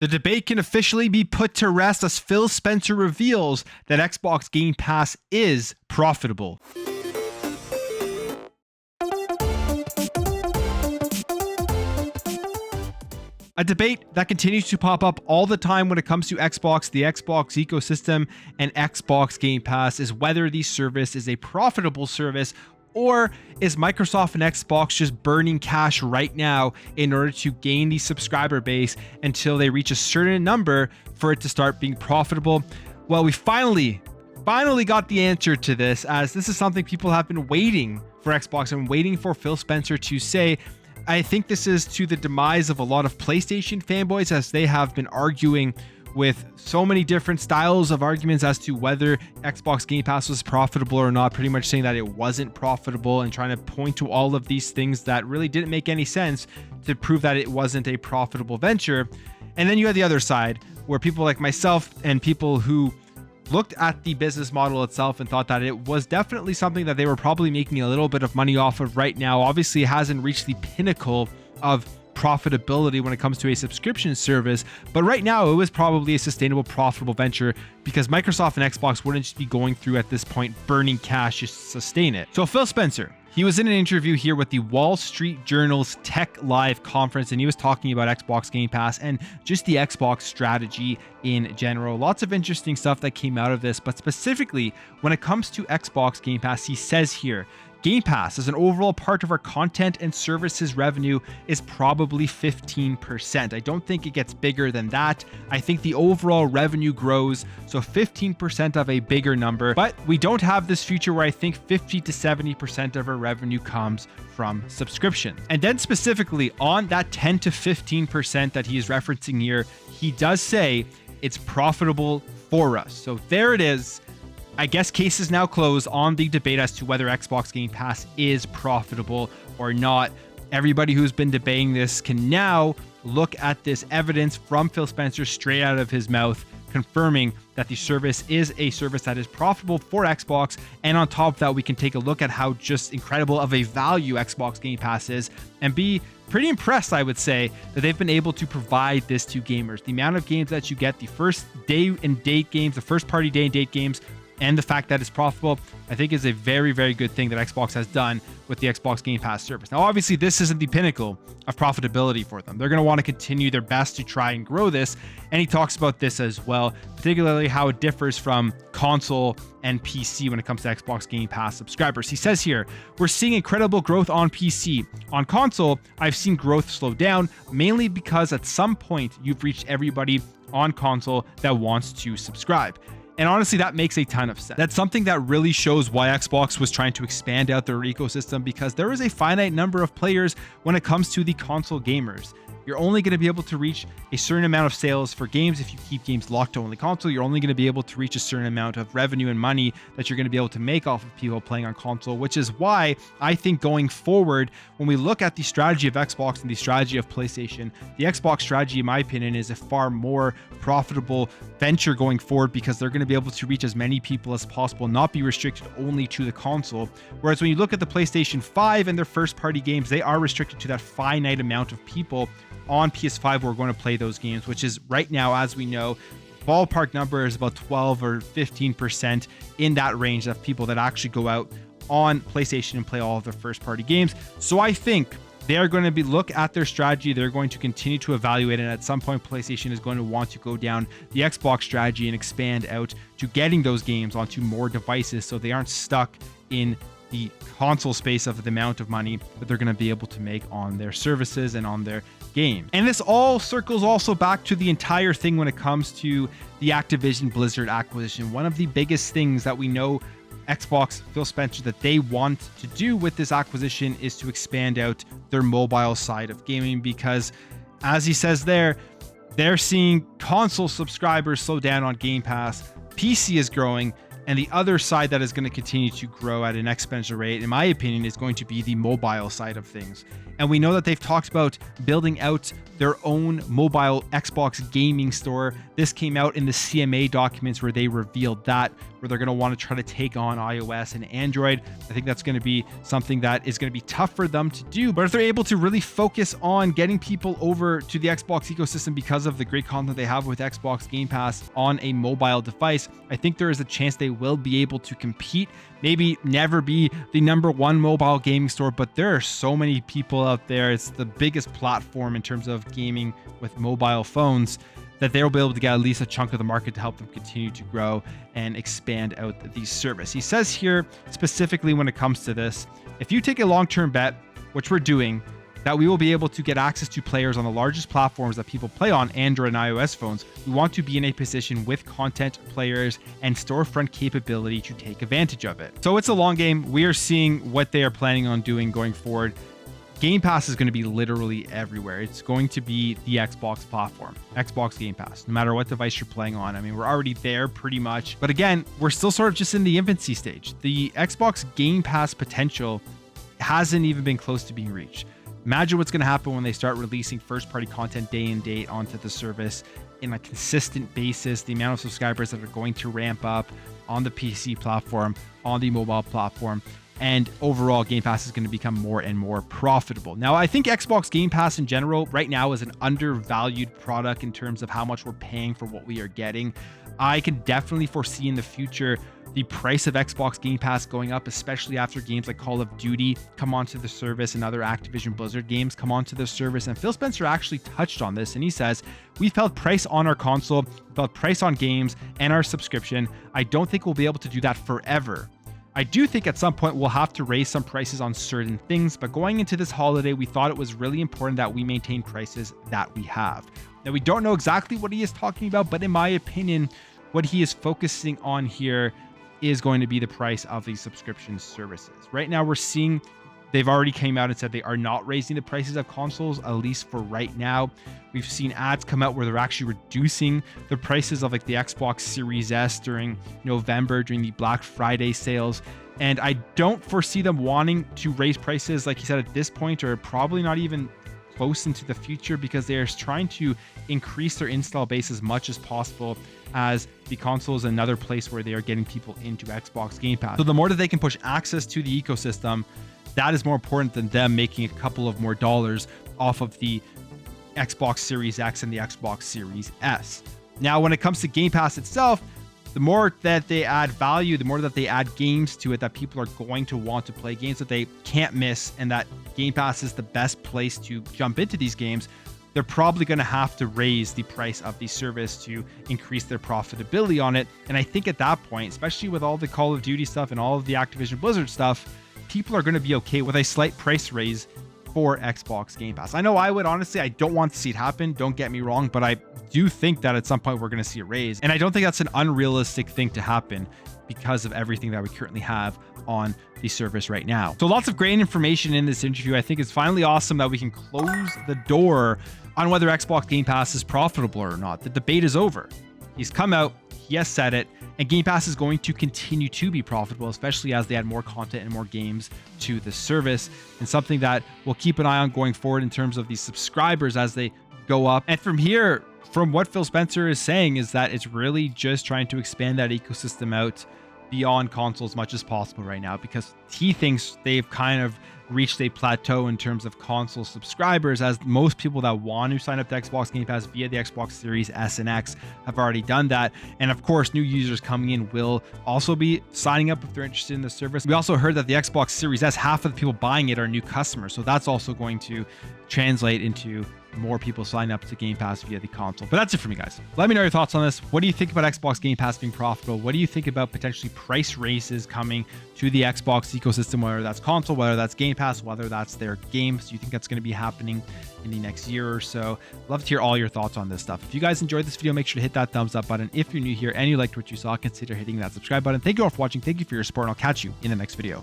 The debate can officially be put to rest as Phil Spencer reveals that Xbox Game Pass is profitable. A debate that continues to pop up all the time when it comes to Xbox, the Xbox ecosystem, and Xbox Game Pass is whether the service is a profitable service, or is Microsoft and Xbox just burning cash right now in order to gain the subscriber base until they reach a certain number for it to start being profitable? Well, we finally got the answer to this, as this is something people have been waiting for Xbox and waiting for Phil Spencer to say. I think this is to the demise of a lot of PlayStation fanboys, as they have been arguing with so many different styles of arguments as to whether Xbox Game Pass was profitable or not, pretty much saying that it wasn't profitable and trying to point to all of these things that really didn't make any sense to prove that it wasn't a profitable venture. And then you have the other side, where people like myself and people who looked at the business model itself and thought that it was definitely something that they were probably making a little bit of money off of right now. Obviously, it hasn't reached the pinnacle of profitability when it comes to a subscription service, but right now it was probably a sustainable, profitable venture because Microsoft and Xbox wouldn't just be going through at this point burning cash just to sustain it. So Phil Spencer, he was in an interview here with the Wall Street Journal's Tech Live conference, and he was talking about Xbox Game Pass and just the Xbox strategy in general. Lots of interesting stuff that came out of this, but specifically when it comes to Xbox Game Pass, he says here, Game Pass as an overall part of our content and services revenue is probably 15%. I don't think it gets bigger than that. I think the overall revenue grows, so 15% of a bigger number, but we don't have this future where I think 50 to 70% of our revenue comes from subscription. And then specifically on that 10 to 15% that he is referencing here, he does say it's profitable for us. So there it is. I guess case is now closed on the debate as to whether Xbox Game Pass is profitable or not. Everybody who's been debating this can now look at this evidence from Phil Spencer straight out of his mouth, confirming that the service is a service that is profitable for Xbox. And on top of that, we can take a look at how just incredible of a value Xbox Game Pass is and be pretty impressed, I would say, that they've been able to provide this to gamers. The amount of games that you get, the first day and date games, the first party day and date games, and the fact that it's profitable, I think is a very, very good thing that Xbox has done with the Xbox Game Pass service. Now, obviously, this isn't the pinnacle of profitability for them. They're going to want to continue their best to try and grow this. And he talks about this as well, particularly how it differs from console and PC when it comes to Xbox Game Pass subscribers. He says here, we're seeing incredible growth on PC. On console, I've seen growth slow down, mainly because at some point you've reached everybody on console that wants to subscribe. And honestly, that makes a ton of sense. That's something that really shows why Xbox was trying to expand out their ecosystem, because there is a finite number of players when it comes to the console gamers. You're only going to be able to reach a certain amount of sales for games if you keep games locked to only console. You're only going to be able to reach a certain amount of revenue and money that you're going to be able to make off of people playing on console, which is why I think going forward, when we look at the strategy of Xbox and the strategy of PlayStation, the Xbox strategy, in my opinion, is a far more profitable venture going forward, because they're going to be able to reach as many people as possible, not be restricted only to the console. Whereas when you look at the PlayStation 5 and their first party games, they are restricted to that finite amount of people on PS5 who are going to play those games, which is right now, as we know, ballpark number is about 12 or 15% in that range of people that actually go out on PlayStation and play all of their first party games. So I think they're going to look at their strategy. They're going to continue to evaluate, and at some point PlayStation is going to want to go down the Xbox strategy and expand out to getting those games onto more devices, so they aren't stuck in the console space of the amount of money that they're going to be able to make on their services and on their game. And this all circles also back to the entire thing when it comes to the Activision Blizzard acquisition. One of the biggest things that we know Xbox, Phil Spencer, that they want to do with this acquisition is to expand out their mobile side of gaming, because as he says there, they're seeing console subscribers slow down on Game Pass. PC is growing, And the other side that is going to continue to grow at an exponential rate, in my opinion, is going to be the mobile side of things. And we know that they've talked about building out their own mobile Xbox gaming store. This came out in the CMA documents where they revealed that, where they're going to want to try to take on iOS and Android. I think that's going to be something that is going to be tough for them to do. But if they're able to really focus on getting people over to the Xbox ecosystem because of the great content they have with Xbox Game Pass on a mobile device, I think there is a chance they will be able to compete. Maybe never be the #1 mobile gaming store, but there are so many people out there. It's the biggest platform in terms of gaming with mobile phones, that they'll be able to get at least a chunk of the market to help them continue to grow and expand out the service. He says here, specifically when it comes to this, if you take a long-term bet, which we're doing, that we will be able to get access to players on the largest platforms that people play on, Android and iOS phones, we want to be in a position with content, players, and storefront capability to take advantage of it. So it's a long game. We are seeing what they are planning on doing going forward. Game Pass is going to be literally everywhere. It's going to be the Xbox platform, Xbox Game Pass, no matter what device you're playing on. I mean, we're already there pretty much. But again, we're still sort of just in the infancy stage. The Xbox Game Pass potential hasn't even been close to being reached. Imagine what's going to happen when they start releasing first-party content day and date onto the service in a consistent basis, the amount of subscribers that are going to ramp up on the PC platform, on the mobile platform, and overall Game Pass is going to become more and more profitable. Now, I think Xbox Game Pass in general right now is an undervalued product in terms of how much we're paying for what we are getting. I can definitely foresee in the future the price of Xbox Game Pass going up, especially after games like Call of Duty come onto the service and other Activision Blizzard games come onto the service. And Phil Spencer actually touched on this, and he says, we've held price on our console, we've held price on games and our subscription. I don't think we'll be able to do that forever. I do think at some point we'll have to raise some prices on certain things, but going into this holiday, we thought it was really important that we maintain prices that we have. Now, we don't know exactly what he is talking about, but in my opinion, what he is focusing on here is going to be the price of these subscription services. Right now, we're seeing they've already came out and said they are not raising the prices of consoles, at least for right now. We've seen ads come out where they're actually reducing the prices of like the Xbox Series S during November, during the Black Friday sales. And I don't foresee them wanting to raise prices, like he said, at this point, or probably not even close into the future, because they're trying to increase their install base as much as possible, as the console is another place where they are getting people into Xbox Game Pass. So the more that they can push access to the ecosystem, that is more important than them making a couple of more dollars off of the Xbox Series X and the Xbox Series S. Now, when it comes to Game Pass itself, the more that they add value, the more that they add games to it that people are going to want to play, games that they can't miss, and that Game Pass is the best place to jump into these games, they're probably going to have to raise the price of the service to increase their profitability on it. And I think at that point, especially with all the Call of Duty stuff and all of the Activision Blizzard stuff, people are going to be okay with a slight price raise for Xbox Game Pass. I know I would, honestly, I don't want to see it happen, don't get me wrong, but I do think that at some point we're going to see a raise. And I don't think that's an unrealistic thing to happen because of everything that we currently have on the service right now. So lots of great information in this interview. I think it's finally awesome that we can close the door on whether Xbox Game Pass is profitable or not. The debate is over. He's come out, he has said it, and Game Pass is going to continue to be profitable, especially as they add more content and more games to the service, and something that we'll keep an eye on going forward in terms of the subscribers as they go up. And from here, from what Phil Spencer is saying, is that it's really just trying to expand that ecosystem out beyond console as much as possible right now, because he thinks they've kind of reached a plateau in terms of console subscribers, as most people that want to sign up to Xbox Game Pass via the Xbox Series S and X have already done that. And of course, new users coming in will also be signing up if they're interested in the service. We also heard that the Xbox Series S, half of the people buying it are new customers. So that's also going to translate into more people sign up to Game Pass via the console. But that's it for me, guys. Let me know your thoughts on this. What do you think about Xbox Game Pass being profitable? What do you think about potentially price raises coming to the Xbox ecosystem, whether that's console, whether that's Game Pass, whether that's their games? Do you think that's going to be happening in the next year or so? Love to hear all your thoughts on this stuff. If you guys enjoyed this video, make sure to hit that thumbs up button. If you're new here and you liked what you saw, consider hitting that subscribe button. Thank you all for watching. Thank you for your support, and I'll catch you in the next video.